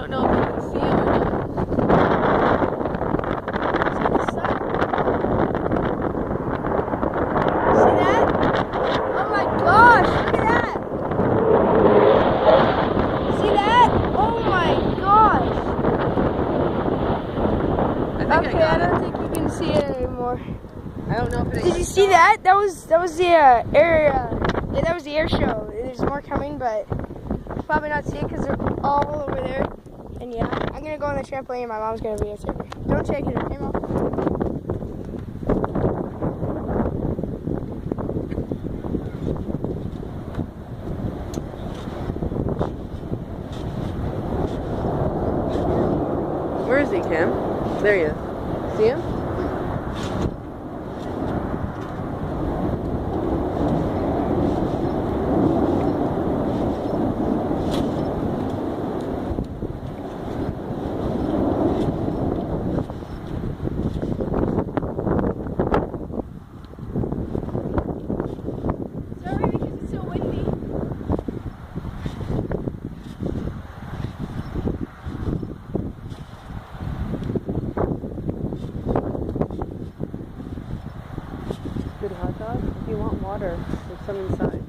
don't know if you can see it or not. See that? Oh my gosh, look at that! See that? Oh my gosh! Okay, I don't think you can see it anymore. I don't know if it Did you see that? That was the air yeah, that was the air show. There's more coming, but you'll probably not see it because they're all over there. And yeah, I'm gonna go on the trampoline and my mom's gonna videotape me. Don't shake it, okay, Mom? Where is he, Cam? There he is. See him? Sorry because it's so windy. Good hot dog? If you want water, there's some inside.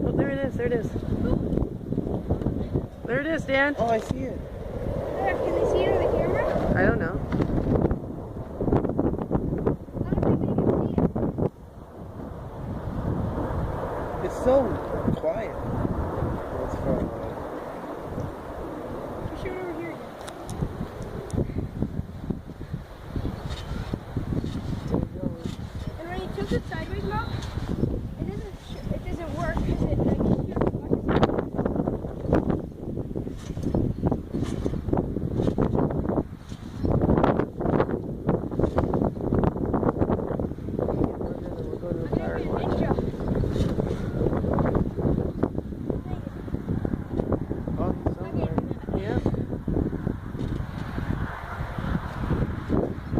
Oh, there it is, there it is. There it is, Dan. Oh, I see it. Can they see it on the camera? I don't know. I don't think they can see it. It's so quiet. Oh, it's far away. Push it over here again. And when you tilt it sideways, Mom, it doesn't work because it like you have to watch it. We'll go to the car and watch. Ninja. Oh, he's somewhere. Yeah.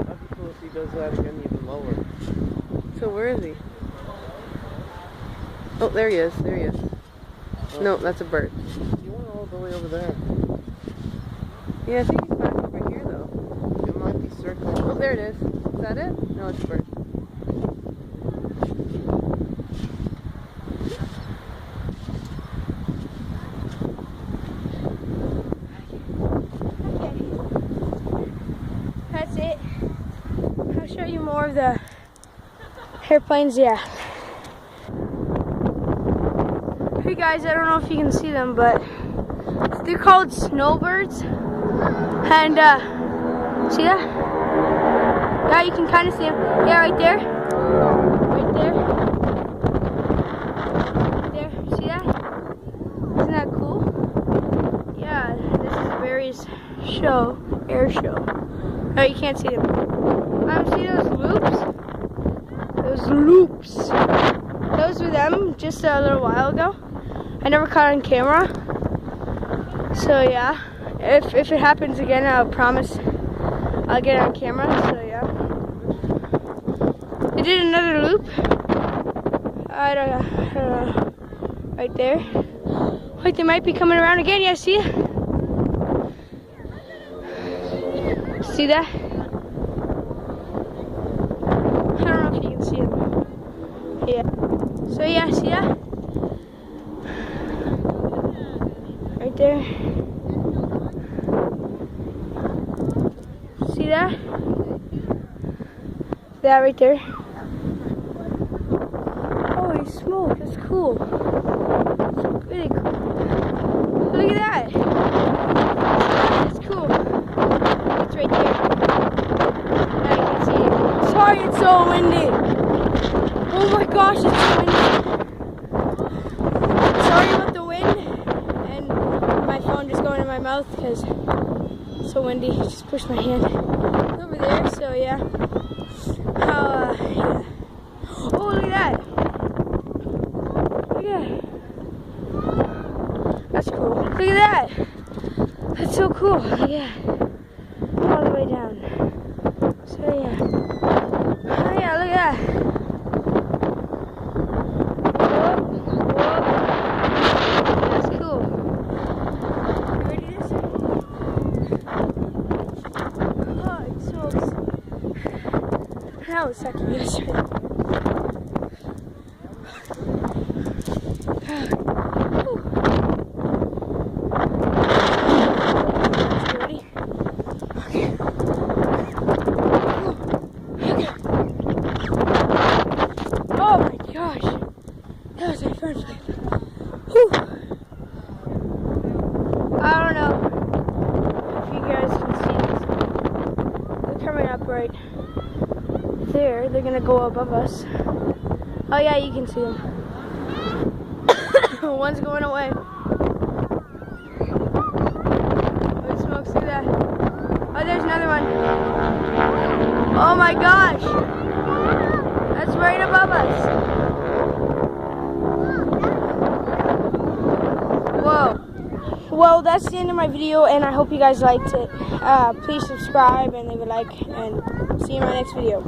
That'd be cool if he does that again even lower. So where is he? Oh, there he is. There he is. No, that's a bird. He went all the way over there. Yeah, I think he's back over here though. It might be circling. Oh, there it is. Is that it? No, it's a bird. Okay. That's it. I'll show you more of the airplanes, yeah. Hey guys, I don't know if you can see them, but they're called snowbirds. And see that? Yeah, you can kind of see them. Yeah, right there. Right there. Right there. See that? Isn't that cool? Yeah, this is Barry's show, air show. Oh, you can't see them. See those loops? Those loops. Those were them just a little while ago. I never caught on camera. So yeah, if it happens again, I'll promise I'll get it on camera. So yeah. They did another loop. I don't know. Right there. Like they might be coming around again. Yeah, see? See that? I don't know if you can see them. Yeah. So yeah, see that? Right there. See that? That right there. Holy smoke, that's cool. That's really cool. Look at that. That's cool. It's right there. Now you can see it. Sorry, it's so windy. Oh my gosh, it's so windy. Sorry about the wind and my phone just going in my mouth because it's so windy. Just pushed my hand over there, so yeah. Yeah. Oh, look at that. Look at that. That's cool. Look at that. That's so cool. Look at that. All the way down. So yeah. Oh yeah, look at that. Whoa. That's cool. You ready to do this? Oh, it's so that was sucky yesterday. Oh my gosh, that was my first flip. Whew. I don't know if you guys can see this. They're coming up right there. They're gonna go above us. Oh yeah, you can see them. One's going away. Holy smokes, look at that. Oh, there's another one. Oh my gosh. That's right above us. Whoa. Well, that's the end of my video, and I hope you guys liked it. Please subscribe and leave a like, and see you in my next video.